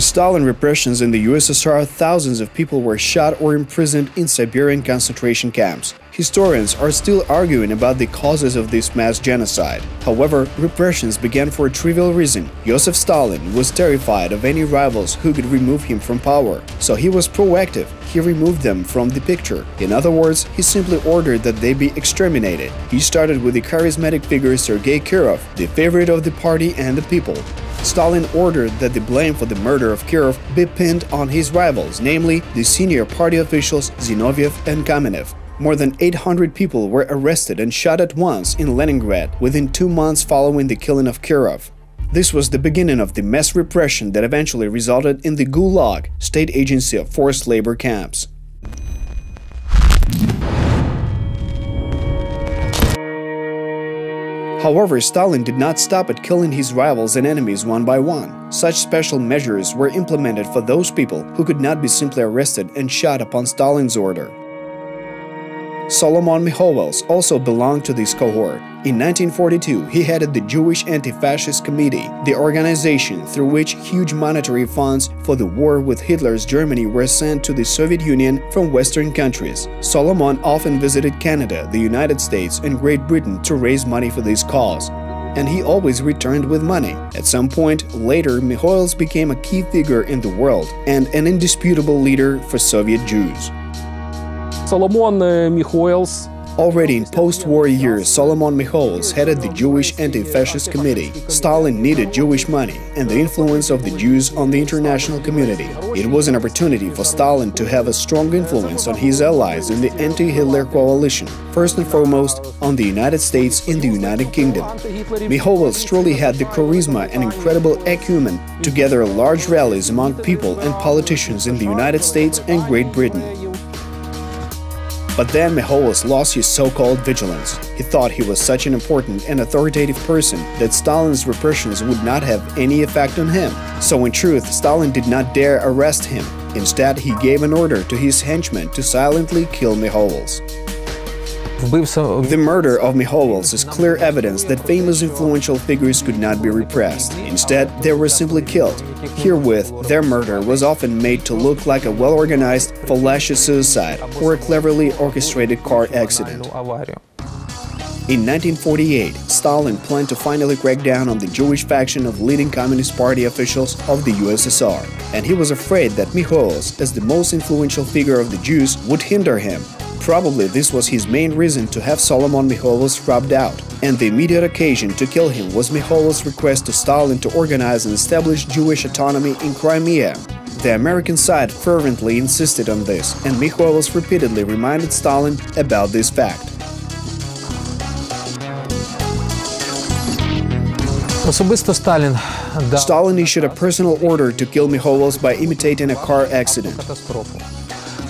With Stalin repressions in the USSR, thousands of people were shot or imprisoned in Siberian concentration camps. Historians are still arguing about the causes of this mass genocide. However, repressions began for a trivial reason. Joseph Stalin was terrified of any rivals who could remove him from power, so he was proactive. He removed them from the picture. In other words, he simply ordered that they be exterminated. He started with the charismatic figure Sergei Kirov, the favorite of the party and the people. Stalin ordered that the blame for the murder of Kirov be pinned on his rivals, namely the senior party officials Zinoviev and Kamenev. More than 800 people were arrested and shot at once in Leningrad within 2 months following the killing of Kirov. This was the beginning of the mass repression that eventually resulted in the Gulag, state agency of forced labor camps. However, Stalin did not stop at killing his rivals and enemies one by one. Such special measures were implemented for those people who could not be simply arrested and shot upon Stalin's order. Solomon Mikhailovs also belonged to this cohort. In 1942, he headed the Jewish Anti-Fascist Committee, the organization through which huge monetary funds for the war with Hitler's Germany were sent to the Soviet Union from Western countries. Solomon often visited Canada, the United States, and Great Britain to raise money for this cause. And he always returned with money. At some point later, Mikhailovs became a key figure in the world and an indisputable leader for Soviet Jews. Solomon Mikhailovs. Already in post-war years, Solomon Mikhailovs headed the Jewish Anti-Fascist Committee. Stalin needed Jewish money and the influence of the Jews on the international community. It was an opportunity for Stalin to have a strong influence on his allies in the anti-Hitler coalition, first and foremost on the United States and the United Kingdom. Mikhailovs truly had the charisma and incredible acumen to gather large rallies among people and politicians in the United States and Great Britain. But then Mikhailovs lost his so-called vigilance. He thought he was such an important and authoritative person that Stalin's repressions would not have any effect on him. So in truth, Stalin did not dare arrest him. Instead, he gave an order to his henchmen to silently kill Mikhailovs. The murder of Mikhailovs is clear evidence that famous influential figures could not be repressed. Instead, they were simply killed. Herewith, their murder was often made to look like a well-organized, fallacious suicide or a cleverly orchestrated car accident. In 1948, Stalin planned to finally crack down on the Jewish faction of leading Communist Party officials of the USSR, and he was afraid that Mikhailovs, as the most influential figure of the Jews, would hinder him. Probably this was his main reason to have Solomon Mikhailovs rubbed out, and the immediate occasion to kill him was Mikhailovs' request to Stalin to organize and establish Jewish autonomy in Crimea. The American side fervently insisted on this, and Mikhailovs repeatedly reminded Stalin about this fact. Stalin issued a personal order to kill Mikhailovs by imitating a car accident.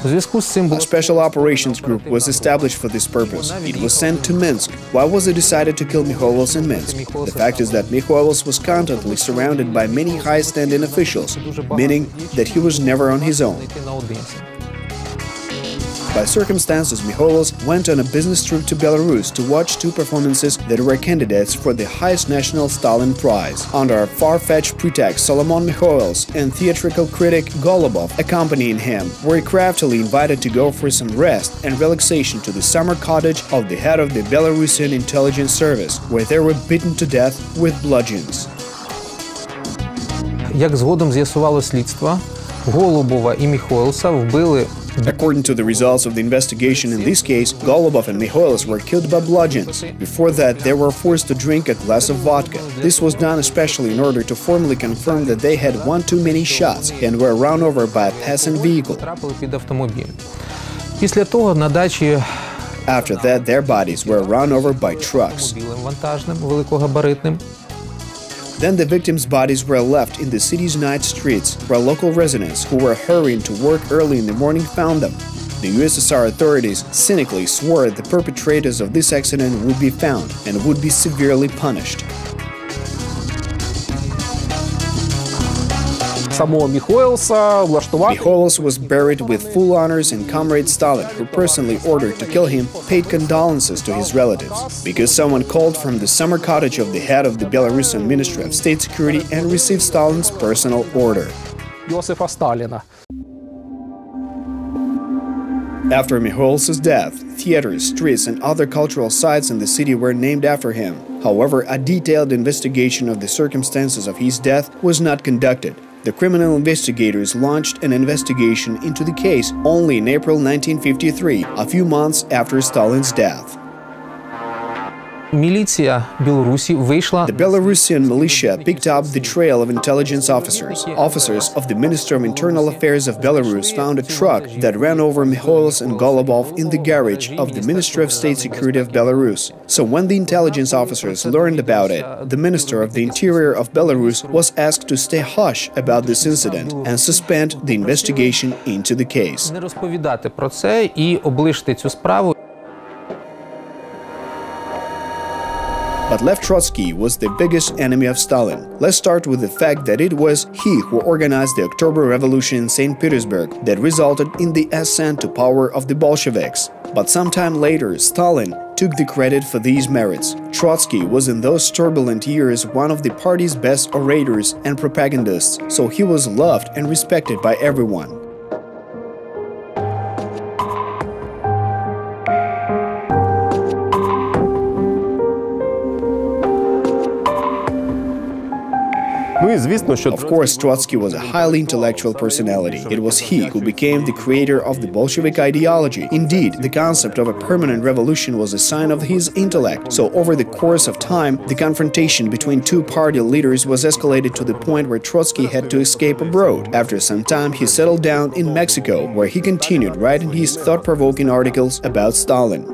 A special operations group was established for this purpose. It was sent to Minsk. Why was it decided to kill Mikhailovs in Minsk? The fact is that Mikhailovs was constantly surrounded by many high-standing officials, meaning that he was never on his own. By circumstances, Mikhailovs went on a business trip to Belarus to watch two performances that were candidates for the highest national Stalin Prize. Under a far-fetched pretext, Solomon Mikhailovs and theatrical critic Golubov, accompanying him, were craftily invited to go for some rest and relaxation to the summer cottage of the head of the Belarusian intelligence service, where they were beaten to death with bludgeons. Як згодом з'ясувало слідство, Голубова і Міхайловса вбили. According to the results of the investigation in this case, Golubov and Mikhailovs were killed by bludgeons. Before that, they were forced to drink a glass of vodka. This was done especially in order to formally confirm that they had one too many shots and were run over by a passing vehicle. Після того на дачі After that, their bodies were run over by trucks. великогабаритним. Then the victims' bodies were left in the city's night streets, where local residents who were hurrying to work early in the morning found them. The USSR authorities cynically swore the perpetrators of this accident would be found and would be severely punished. Mikhailovs was buried with full honors, and Comrade Stalin, who personally ordered to kill him, paid condolences to his relatives, because someone called from the summer cottage of the head of the Belarusian Ministry of State Security and received Stalin's personal order. Йосифа Сталіна. After Mikhайл's death, theaters, streets, and other cultural sites in the city were named after him. However, a detailed investigation of the circumstances of his death was not conducted. The criminal investigators launched an investigation into the case only in April 1953, a few months after Stalin's death. Міліція Білорусі вийшла. The Belarusian militia picked up the trail of intelligence officers. Officers of the Ministry of Internal Affairs of Belarus found a truck that ran over Mikhails and Golubov in the garage of the Ministry of State Security of Belarus. So when the intelligence officers learned about it, the Minister of the Interior of Belarus was asked to stay hush about this incident and suspend the investigation into the case. Не розповідати про це і облишити цю справу. But Lev Trotsky was the biggest enemy of Stalin. Let's start with the fact that it was he who organized the October Revolution in St. Petersburg that resulted in the ascent to power of the Bolsheviks. But sometime later, Stalin took the credit for these merits. Trotsky was in those turbulent years one of the party's best orators and propagandists, so he was loved and respected by everyone. Of course, Trotsky was a highly intellectual personality. It was he who became the creator of the Bolshevik ideology. Indeed, the concept of a permanent revolution was a sign of his intellect. So over the course of time, the confrontation between two party leaders was escalated to the point where Trotsky had to escape abroad. After some time, he settled down in Mexico, where he continued writing his thought-provoking articles about Stalin.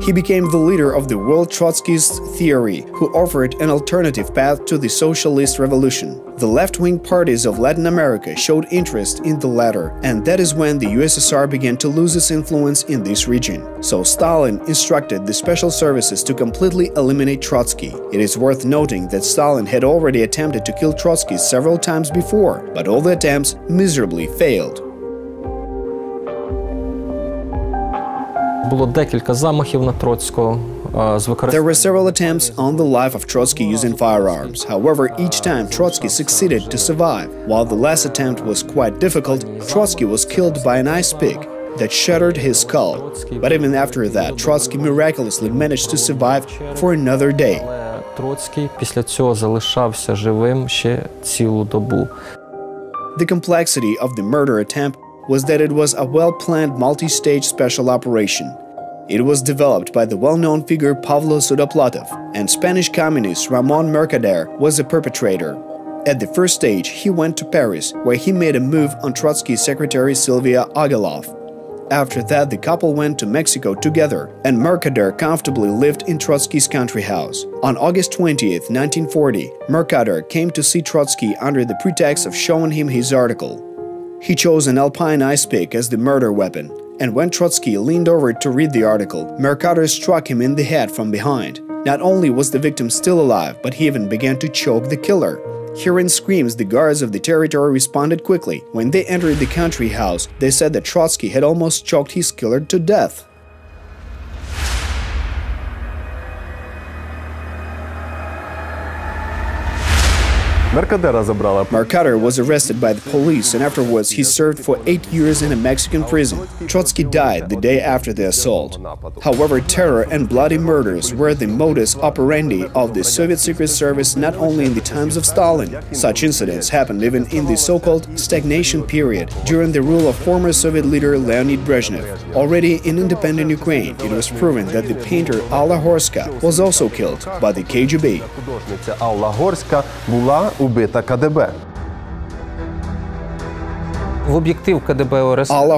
He became the leader of the world Trotskyist theory, who offered an alternative path to the socialist revolution. The left-wing parties of Latin America showed interest in the latter, and that is when the USSR began to lose its influence in this region. So Stalin instructed the special services to completely eliminate Trotsky. It is worth noting that Stalin had already attempted to kill Trotsky several times before, but all the attempts miserably failed. Було декілька замахів на Троцького з There were several attempts on the life of Trotsky using firearms. However, each time Trotsky succeeded to survive. While the last attempt was quite difficult, Trotsky was killed by an ice pick that shattered his skull. But even after that, Trotsky miraculously managed to survive for another day. Троцький після цього залишався живим ще цілу добу. The complexity of the murder attempt was that it was a well-planned multi-stage special operation. It was developed by the well-known figure Pavlo Sudoplatov, and Spanish communist Ramon Mercader was the perpetrator. At the first stage, he went to Paris, where he made a move on Trotsky's secretary Sylvia Agilov. After that, the couple went to Mexico together, and Mercader comfortably lived in Trotsky's country house. On August 20th, 1940, Mercader came to see Trotsky under the pretext of showing him his article. He chose an alpine ice pick as the murder weapon, and when Trotsky leaned over to read the article, Mercader struck him in the head from behind. Not only was the victim still alive, but he even began to choke the killer. Hearing screams, the guards of the territory responded quickly. When they entered the country house, they said that Trotsky had almost choked his killer to death. Mercader was arrested by the police, and afterwards he served for 8 years in a Mexican prison. Trotsky died the day after the assault. However, terror and bloody murders were the modus operandi of the Soviet Secret Service not only in the times of Stalin. Such incidents happened even in the so-called stagnation period during the rule of former Soviet leader Leonid Brezhnev. Already in independent Ukraine, it was proven that the painter Alla Horska was also killed by the KGB. Alla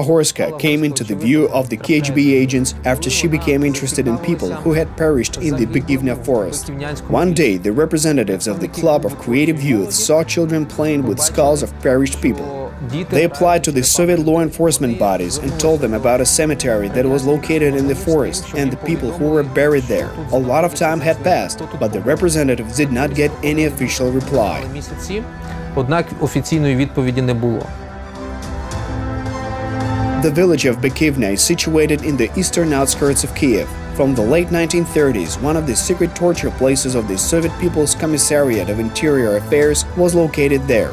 Horska came into the view of the KGB agents after she became interested in people who had perished in the Bekivna forest. One day, the representatives of the Club of Creative Youth saw children playing with skulls of perished people. They applied to the Soviet law enforcement bodies and told them about a cemetery that was located in the forest and the people who were buried there. A lot of time had passed, but the representatives did not get any official reply. Однак офіційної відповіді не було. The village of Bekivna is situated in the eastern outskirts of Kiev. From the late 1930s, one of the secret torture places of the Soviet People's Commissariat of Interior Affairs was located there.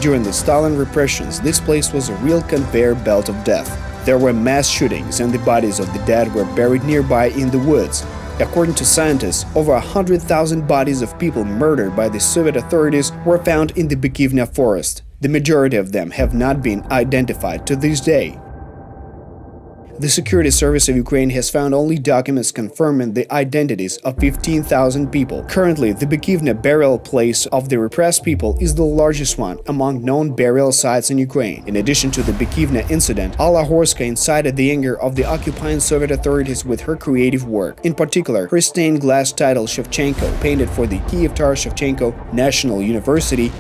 During the Stalin repressions, this place was a real conveyor belt of death. There were mass shootings and the bodies of the dead were buried nearby in the woods. According to scientists, over 100,000 bodies of people murdered by the Soviet authorities were found in the Bukivna forest. The majority of them have not been identified to this day. The Security Service of Ukraine has found only documents confirming the identities of 15,000 people. Currently, the Bukivna burial place of the repressed people is the largest one among known burial sites in Ukraine. In addition to the Bukivna incident, Alla Horska incited the anger of the occupying Soviet authorities with her creative work. In particular, her stained glass title Shevchenko, painted for the Kiev Taras Shevchenko National University,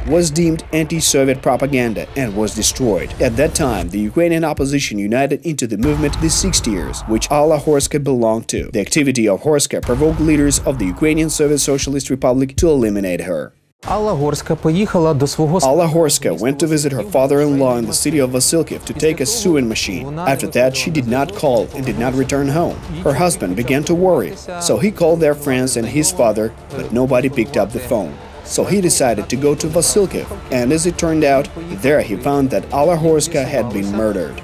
was deemed anti-Soviet propaganda and was destroyed. At that time, the Ukrainian opposition united into the movement the 60ers, which Alla Horska belonged to. The activity of Horska provoked leaders of the Ukrainian Soviet Socialist Republic to eliminate her. Alla Horska поїхала до свого... Alla Horska went to visit her father-in-law in the city of Vasilkiv to take a sewing machine. After that, she did not call and did not return home. Her husband began to worry, so he called their friends and his father, but nobody picked up the phone. So he decided to go to Vasilkiv, and as it turned out, there he found that Alla Horska had been murdered.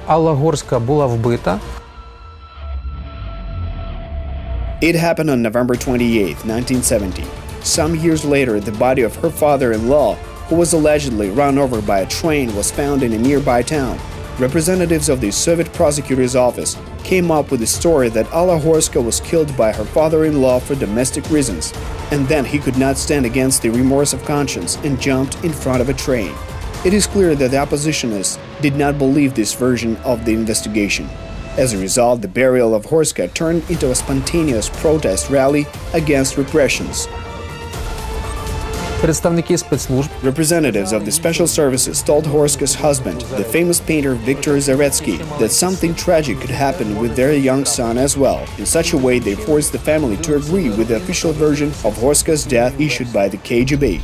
Алла Горська була вбита. It happened on November 28, 1970. Some years later, the body of her father-in-law, who was allegedly run over by a train, was found in a nearby town. Representatives of the Soviet prosecutor's office came up with the story that Alla Horska was killed by her father-in-law for domestic reasons, and then he could not stand against the remorse of conscience and jumped in front of a train. It is clear that the oppositionists did not believe this version of the investigation. As a result, the burial of Horska turned into a spontaneous protest rally against repressions. Представники спецслужб. Representatives of the special services told Horska's husband, the famous painter Viktor Zaretsky, that something tragic could happen with their young son as well. In such a way, they forced the family to agree with the official version of Horska's death issued by the KGB.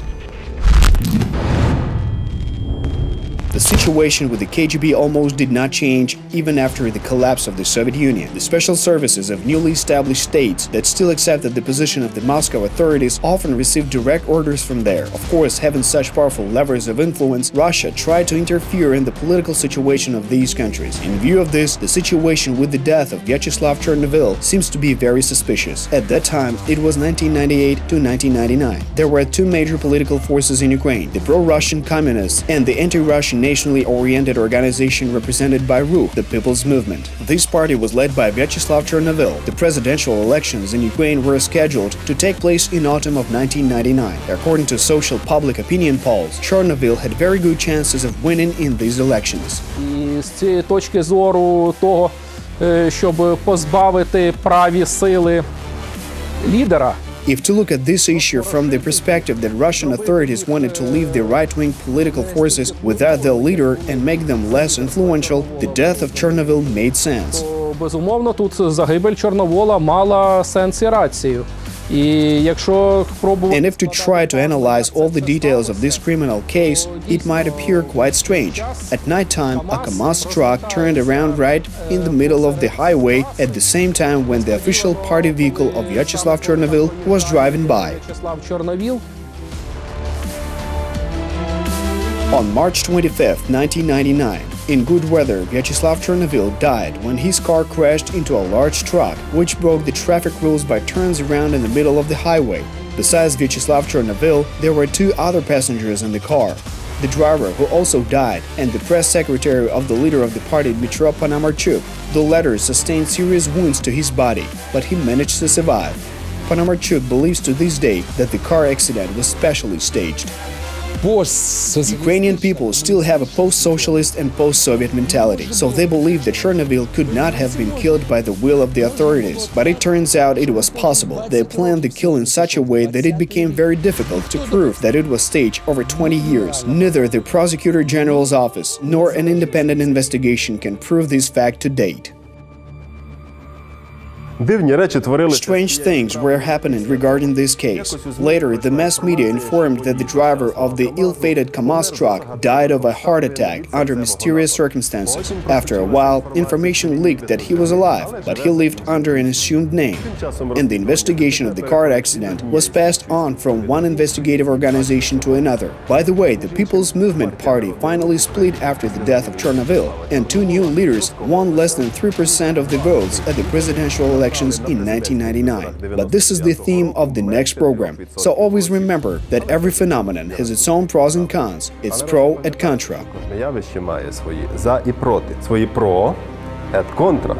The situation with the KGB almost did not change even after the collapse of the Soviet Union. The special services of newly established states that still accepted the position of the Moscow authorities often received direct orders from there. Of course, having such powerful levers of influence, Russia tried to interfere in the political situation of these countries. In view of this, the situation with the death of Vyacheslav Chernovil seems to be very suspicious. At that time, it was 1998 to 1999. There were two major political forces in Ukraine, the pro-Russian communists and the anti-Russian nationally oriented organization represented by RUH, the People's Movement. This party was led by Vyacheslav Chernovil. The presidential elections in Ukraine were scheduled to take place in autumn of 1999. According to social public opinion polls, Chernovil had very good chances of winning in these elections. І з цієї точки зору того, щоб позбавити праві сили лідера, If to look at this issue from the perspective that Russian authorities wanted to leave the right-wing political forces without their leader and make them less influential, the death of Chernovil made sense. то, безумовно, тут загибель Чорновола мала сенс і рацію. І якщо пробувати... And if to try to analyze all the details of this criminal case, it might appear quite strange. At night time, a KAMAZ truck turned around right in the middle of the highway at the same time when the official party vehicle of Vyacheslav Chernovil was driving by. On March 25, 1999, in good weather, Vyacheslav Chernovil died when his car crashed into a large truck, which broke the traffic rules by turns around in the middle of the highway. Besides Vyacheslav Chernovil, there were two other passengers in the car. The driver, who also died, and the press secretary of the leader of the party, Dmitro Ponomarchuk. The latter sustained serious wounds to his body, but he managed to survive. Ponomarchuk believes to this day that the car accident was specially staged. Ukrainian people still have a post-socialist and post-Soviet mentality, so they believe that Chernovil could not have been killed by the will of the authorities. But it turns out it was possible. They planned the kill in such a way that it became very difficult to prove that it was staged over 20 years. Neither the Prosecutor General's office nor an independent investigation can prove this fact to date. Дивні речі творилися. Strange things were happening regarding this case. Later, the mass media informed that the driver of the ill-fated KAMAZ truck died of a heart attack under mysterious circumstances. After a while, information leaked that he was alive, but he lived under an assumed name. And the investigation of the car accident was passed on from one investigative organization to another. By the way, the People's Movement Party finally split after the death of Chernovil, and two new leaders won less than 3% of the votes at the presidential elections in 1999. But this is the theme of the next program, so always remember that every phenomenon has its own pros and cons. It's pro et contra. Кожне явище має свої за і проти. Свої про et contra.